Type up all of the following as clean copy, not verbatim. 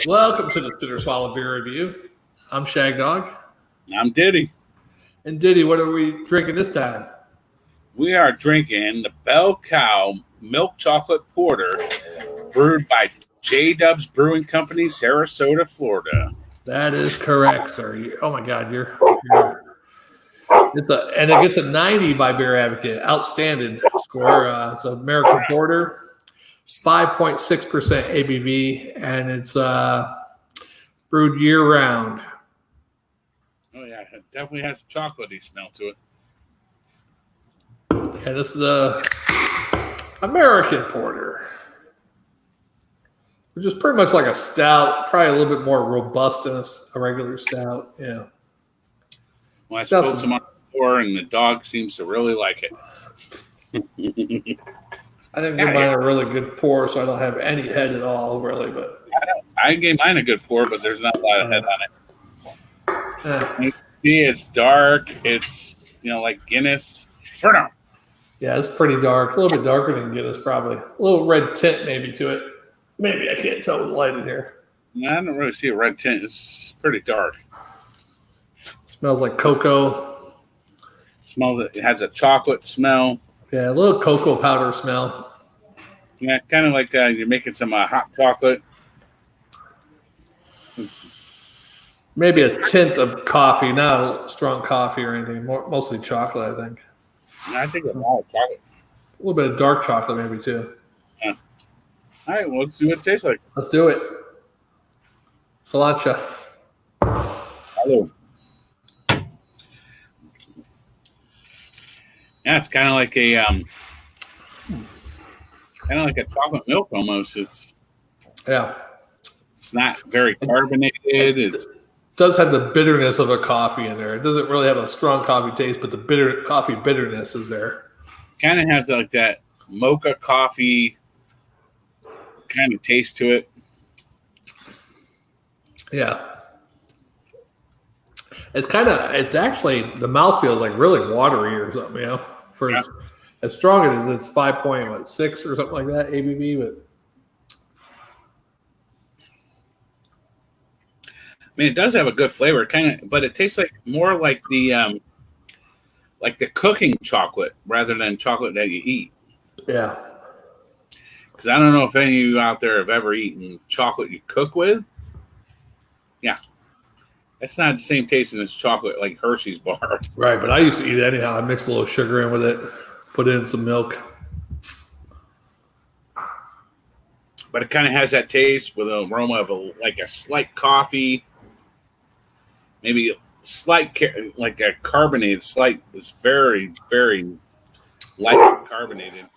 Welcome to the Bitter Swallow Beer Review. I'm Shagdog. I'm Diddy. And Diddy, what are we drinking this time? We are drinking the Bell Cow Milk Chocolate Porter, brewed by JDub's Brewing Company, Sarasota, Florida. That is correct, sir. Oh my God, it gets a 90 by Beer Advocate. Outstanding score. It's an American Porter, 5.6% ABV, and it's brewed year round. Oh yeah, it definitely has a chocolatey smell to it. And this is the American Porter, which is pretty much like a stout, probably a little bit more robust than a regular stout. Yeah. Well, I spilled some on the floor, and the dog seems to really like it. I didn't give mine a really good pour, so I don't have any head at all, really. But I gave mine a good pour, but there's not a lot of head on it. You see, it's dark. It's like Guinness. Inferno. Yeah, it's pretty dark. A little bit darker than Guinness, probably. A little red tint maybe to it. Maybe I can't tell with the light in here. No, I don't really see a red tint. It's pretty dark. Smells like cocoa. It has a chocolate smell. Yeah, a little cocoa powder smell. Yeah, kind of like you're making some hot chocolate. Maybe a tint of coffee, not strong coffee or anything. Mostly chocolate, I think. I think it's all chocolate. A little bit of dark chocolate, maybe too. Yeah. All right, well, let's see what it tastes like. Let's do it. Sriracha. Hello. Yeah, it's kind of like a chocolate milk almost. It's not very carbonated. It does have the bitterness of a coffee in there. It doesn't really have a strong coffee taste, but the coffee bitterness is there. Kind of has like that mocha coffee kind of taste to it. Yeah. It's actually, the mouthfeel is like really watery or something, For as strong as it is, it's 5.6 or something like that ABV, but I mean, it does have a good flavor, but it tastes like more like the cooking chocolate rather than chocolate that you eat. Yeah. Because I don't know if any of you out there have ever eaten chocolate you cook with. Yeah. It's not the same taste as chocolate like Hershey's bar. Right, but I used to eat it anyhow. I mix a little sugar in with it, put in some milk. But it kind of has that taste with an aroma of a slight coffee, maybe a slight like a carbonated, it's very, very light carbonated.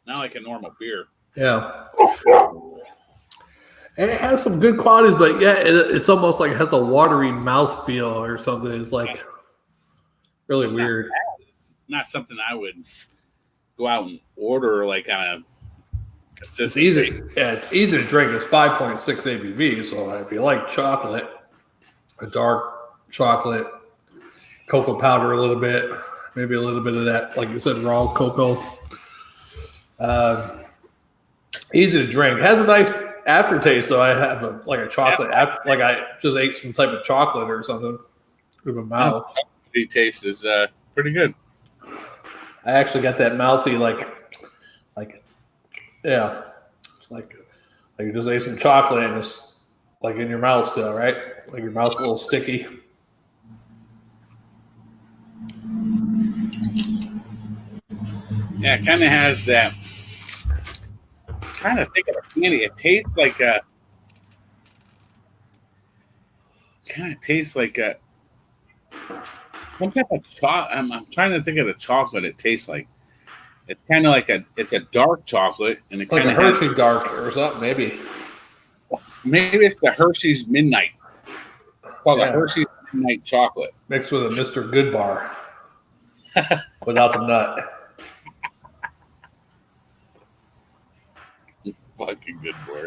Not like a normal beer. Yeah. And it has some good qualities, but yeah, it's almost like it has a watery mouthfeel or something. It's like really weird. Not something I would go out and order like on a. It's easy. Yeah, it's easy to drink. It's 5.6 ABV. So if you like chocolate, a dark chocolate, cocoa powder a little bit, maybe a little bit of that, like you said, raw cocoa. Easy to drink. It has a nice aftertaste, though. I have a chocolate like I just ate some type of chocolate or something with my mouth. The taste is pretty good. I actually got that mouthy it's like you just ate some chocolate and it's like in your mouth still, right? Like your mouth's a little sticky. Yeah, it kind of has that. Kind of think of a candy. It tastes like a. Kind of tastes like a. Some type of chocolate. I'm trying to think of the chocolate it tastes like. It's kind of like it's a dark chocolate, and it like kind of a Hershey dark or something, maybe. Maybe it's the Hershey's Midnight. Called the Hershey's Midnight chocolate mixed with a Mr. Good bar without the nut. Fucking good boy.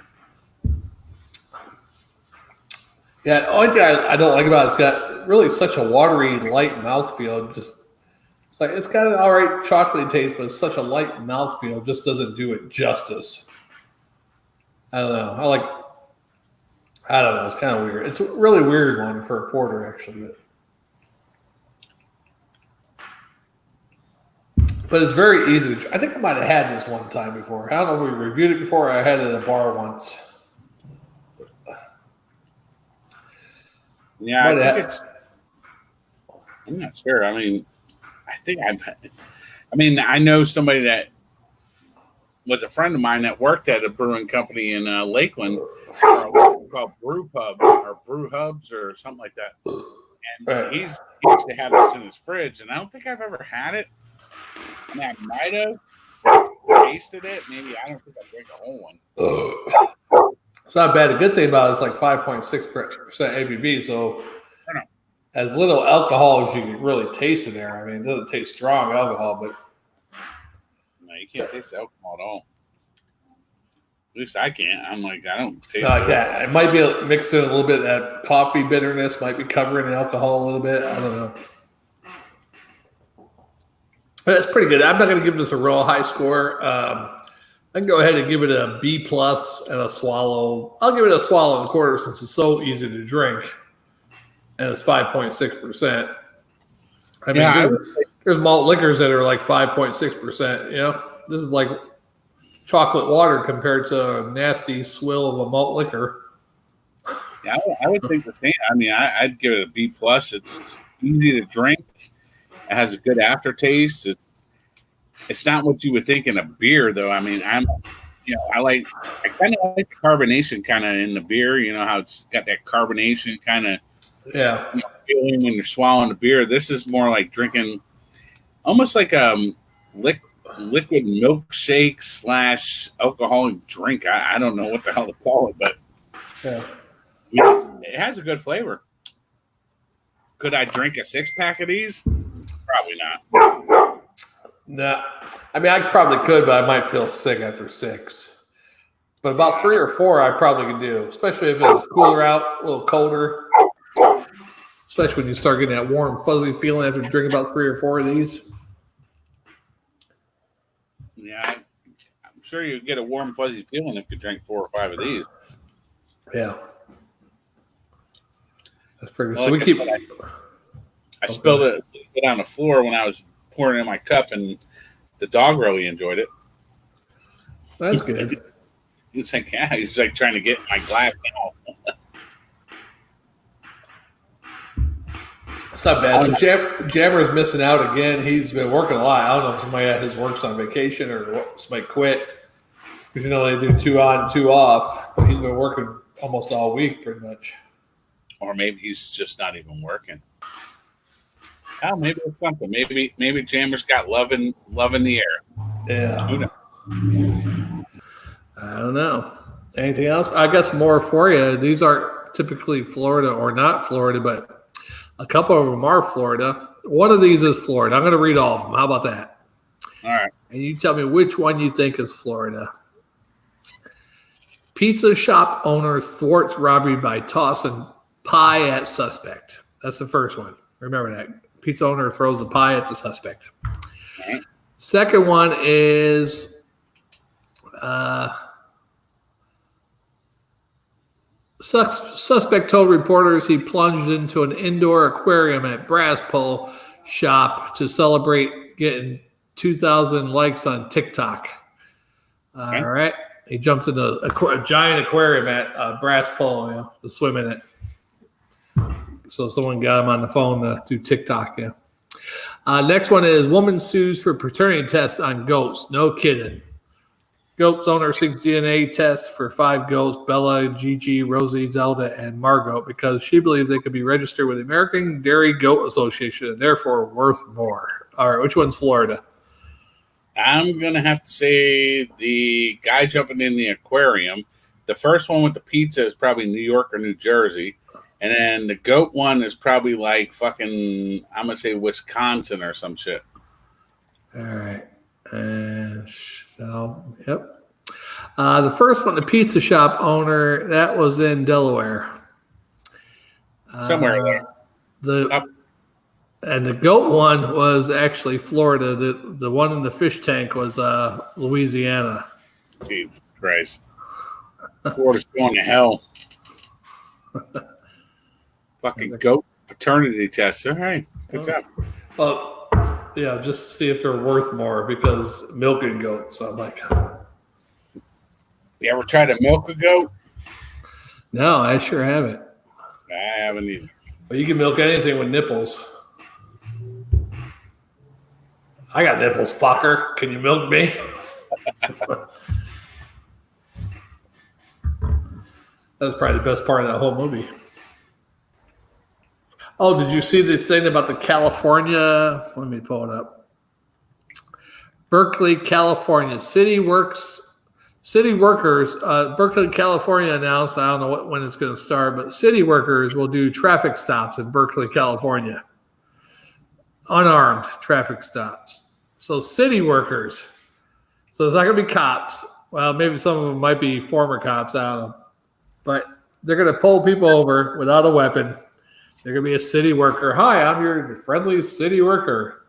Yeah, the only thing I don't like about it's got really such a watery, light mouthfeel. It's got an all right chocolate taste, but it's such a light mouthfeel. Just doesn't do it justice. I don't know. I don't know. It's kind of weird. It's a really weird one for a porter, actually. But it's very easy. I think I might have had this one time before. I don't know if we reviewed it before. Or I had it at a bar once. Yeah, I think it's. I'm not sure. I mean, I know somebody that was a friend of mine that worked at a brewing company in Lakeland called Brew Pub or Brew Hubs or something like that. And he used to have this in his fridge, and I don't think I've ever had it. I mean, I might have tasted it. Maybe I don't think I drank a whole one. It's not bad. The good thing about it, it's like 5.6% ABV, so as little alcohol as you can really taste in there. I mean, it doesn't taste strong alcohol, but no, you can't taste the alcohol at all. At least I can't. I'm like, I don't taste it. Yeah, it might be mixed in a little bit of that coffee bitterness, might be covering the alcohol a little bit. I don't know. But it's pretty good. I'm not going to give this a real high score. I can go ahead and give it a B+ and a swallow. I'll give it a swallow and a quarter since it's so easy to drink. And it's 5.6%. I mean, there's malt liquors that are like 5.6%. You know, this is like chocolate water compared to a nasty swill of a malt liquor. Yeah, I would think the same. I mean, I'd give it a B+. It's easy to drink. It has a good aftertaste. It's not what you would think in a beer, though. I mean, I kind of like the carbonation kind of in the beer. You know how it's got that carbonation kind of feeling when you're swallowing the beer. This is more like drinking, almost like liquid milkshake / alcoholic drink. I don't know what the hell to call it, but it has a good flavor. Could I drink a 6-pack of these? Probably not. No. I mean, I probably could, but I might feel sick after 6. But about 3 or 4, I probably could do, especially if it's cooler out, a little colder. Especially when you start getting that warm, fuzzy feeling after drinking about 3 or 4 of these. Yeah, I'm sure you get a warm, fuzzy feeling if you drink 4 or 5 of these. Yeah. That's pretty good. Well, so I spilled it on the floor when I was pouring it in my cup, and the dog really enjoyed it. That's good. He's like, yeah, he's like trying to get my glass now. It's not bad. So Jammer's missing out again. He's been working a lot. I don't know if somebody at his work's on vacation or somebody quit. Because, they do 2 on, 2 off. But he's been working almost all week pretty much. Or maybe he's just not even working. Oh, maybe it's something. Maybe Jammer's got love in the air. Yeah. Who knows? I don't know. Anything else? I guess more for you. These aren't typically Florida or not Florida, but a couple of them are Florida. One of these is Florida. I'm going to read all of them. How about that? All right. And you tell me which one you think is Florida. Pizza shop owner thwarts robbery by tossing pie at suspect. That's the first one. Remember that. Pizza owner throws a pie at the suspect. Right. Second one is suspect told reporters he plunged into an indoor aquarium at Brass Pole shop to celebrate getting 2,000 likes on TikTok. Okay. All right. He jumped in a giant aquarium at Brass Pole, to swim in it. So someone got him on the phone to do TikTok, next one is woman sues for paternity test on goats. No kidding. Goats owner seeks DNA test for 5 goats, Bella, Gigi, Rosie, Zelda, and Margot, because she believes they could be registered with the American Dairy Goat Association and therefore worth more. All right, which one's Florida? I'm going to have to say the guy jumping in the aquarium. The first one with the pizza is probably New York or New Jersey. And then the goat one is probably like fucking, I'm going to say Wisconsin or some shit. All right. Yep. The first one, the pizza shop owner, that was in Delaware. Somewhere there. And the goat one was actually Florida. The one in the fish tank was Louisiana. Jesus Christ. Florida's going to hell. Fucking goat paternity test. All right, good job. Well, yeah, just to see if they're worth more because milking goats. I'm like, You ever tried to milk a goat? no, I sure haven't. I haven't either. But you can milk anything with nipples. I got nipples, fucker. Can you milk me? That's probably the best part of that whole movie. Oh, did you see the thing about the California? Let me pull it up. Berkeley, California. City workers, Berkeley, California announced, I don't know when it's going to start, but city workers will do traffic stops in Berkeley, California. Unarmed traffic stops. So city workers. So it's not going to be cops. Well, maybe some of them might be former cops. I don't know. But they're going to pull people over without a weapon. They're going to be a city worker. Hi, I'm your friendly city worker.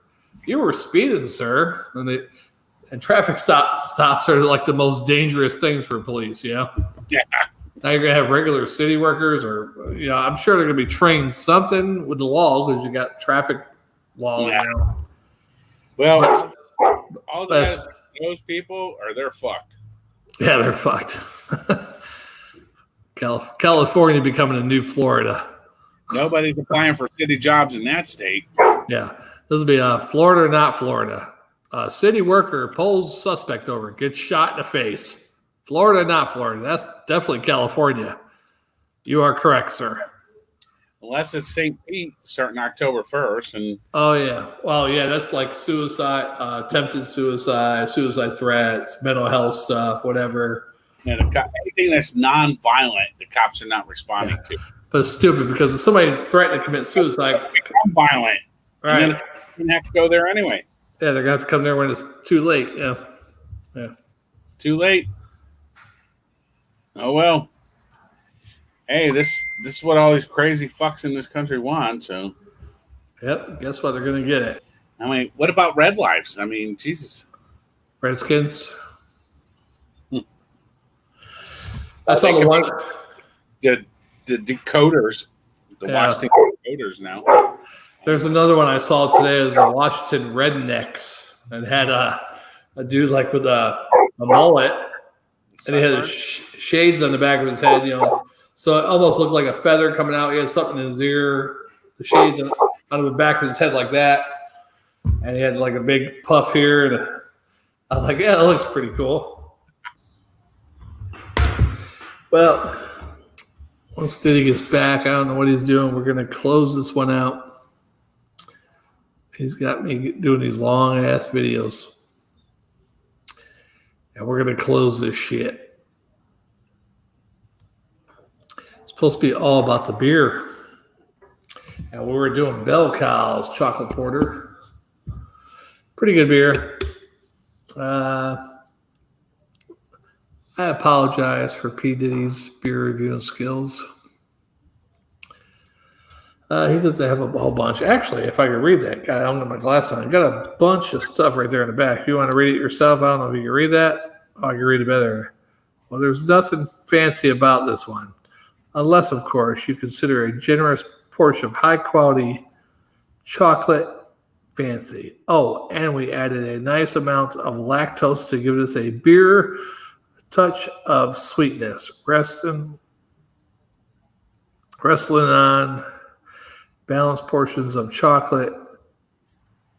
You were speeding, sir. And traffic stops are like the most dangerous things for police, Yeah. Now you're going to have regular city workers or, I'm sure they're going to be trained something with the law because you got traffic law. Yeah. Well, all those people they're fucked. Yeah, they're fucked. California becoming a new Florida. Nobody's applying for city jobs in that state. Yeah. This will be Florida or not Florida. City worker pulls suspect over, gets shot in the face. Florida or not Florida. That's definitely California. You are correct, sir. Unless it's St. Pete starting October 1st. And oh, yeah. Well, yeah, that's like suicide, attempted suicide, suicide threats, mental health stuff, whatever. Yeah, anything that's non-violent, the cops are not responding to. But it's stupid because if somebody threatened to commit suicide, become violent. Right. And then they have to go there anyway. Yeah, they're going to have to come there when it's too late. Yeah. Too late. Oh, well. Hey, this is what all these crazy fucks in this country want, so. Yep, guess what? They're going to get it. I mean, what about red lives? I mean, Jesus. Redskins? I saw the one. The decoders. The Washington decoders now. There's another one I saw today. It was the Washington Rednecks and had a dude like with a mullet. And he had his shades on the back of his head, So it almost looked like a feather coming out. He had something in his ear, the shades on the back of his head like that. And he had like a big puff here. And I was like, yeah, that looks pretty cool. Well, once Diddy gets back, I don't know what he's doing. We're going to close this one out. He's got me doing these long-ass videos. And we're going to close this shit. It's supposed to be all about the beer. And we were doing Bell Cow's chocolate porter. Pretty good beer. I apologize for P. Diddy's beer reviewing skills. He doesn't have a whole bunch. Actually, if I could read that, God, I don't have my glass on. I got a bunch of stuff right there in the back. If you want to read it yourself, I don't know if you can read that. Oh, I can read it better. Well, there's nothing fancy about this one. Unless, of course, you consider a generous portion of high-quality chocolate fancy. Oh, and we added a nice amount of lactose to give us a beer touch of sweetness. Wrestling on balanced portions of chocolate,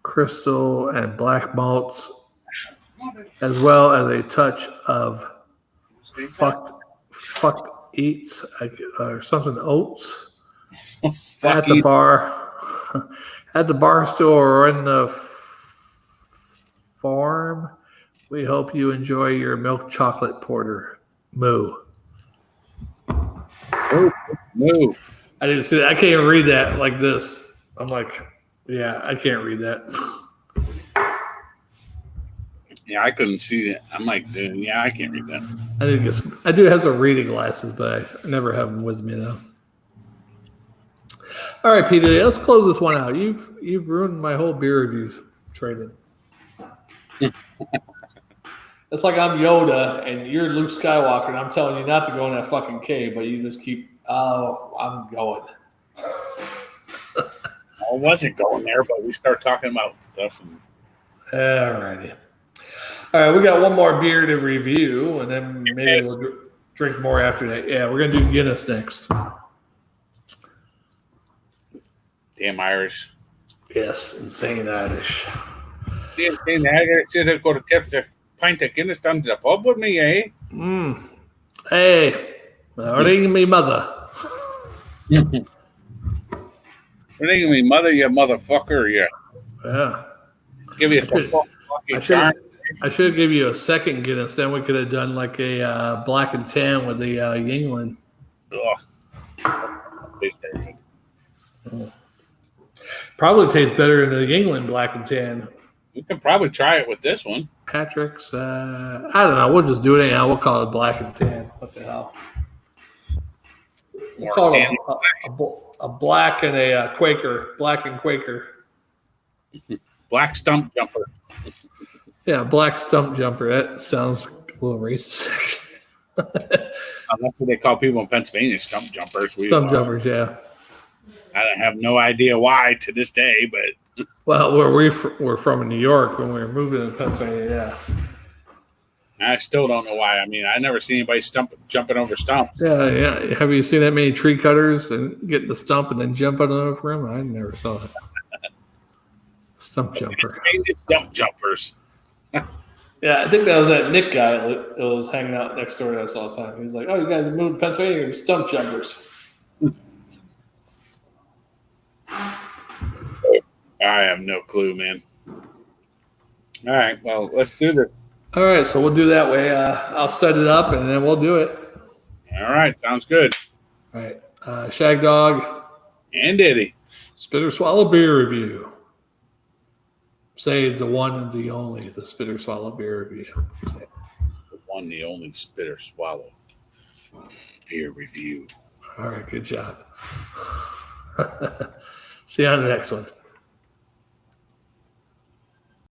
crystal, and black malts, as well as a touch of fuck eats or something oats at the bar, at the bar store or in the farm. We hope you enjoy your milk chocolate porter. Moo. Moo. I didn't see that. I can't even read that like this. I'm like, yeah, I can't read that. Yeah, I couldn't see it. I'm like, yeah, I can't read that. I do have some reading glasses, but I never have them with me though. All right, Peter, let's close this one out. You've ruined my whole beer review training. It's like I'm Yoda and you're Luke Skywalker, and I'm telling you not to go in that fucking cave, but you just keep Oh, I'm going. I wasn't going there, but we start talking about stuff. All righty. All right, we got one more beer to review, and then maybe Yes. we'll drink more after that. Yeah, we're gonna do Guinness next. Damn Irish. Yes, insane Irish. Damn Irish should have got to kept a pint of Guinness down to the pub with me, eh? Hey, ring me mother. Ring me mother, you motherfucker, you. Yeah. Give you some fucking charm. I should give you a second Guinness. Then we could have done like a black and tan with the Yingling. Ugh. Tastes very good. Probably tastes better than the Yingling black and tan. We could probably try it with this one. Patrick's, I don't know. We'll just do it anyhow. We'll call it black and tan. What the hell? We'll call it a black and a Quaker. Black and Quaker. Black stump jumper. Yeah, black stump jumper. That sounds a little racist. That's what they call people in Pennsylvania, stump jumpers. Stump jumpers, yeah. I have no idea why to this day, but well, we're from in New York when we were moving to Pennsylvania, yeah. I still don't know why. I mean, I never seen anybody jumping over stumps. Yeah. Have you seen that many tree cutters and getting the stump and then jumping over them? I never saw that. Stump jumper. Stump jumpers. Yeah, I think that was that Nick guy that was hanging out next door to us all the time. He was like, "Oh, you guys moved to Pennsylvania, you're stump jumpers." I have no clue, man. All right, well, let's do this. All right, so we'll do that way. I'll set it up and then we'll do it. All right, sounds good. All right, Shagdog and Diddy. Spitter Swallow beer review. Say the one and the only, the Spitter Swallow beer review. The one, the only Spitter Swallow beer review. All right, good job. See you on the next one.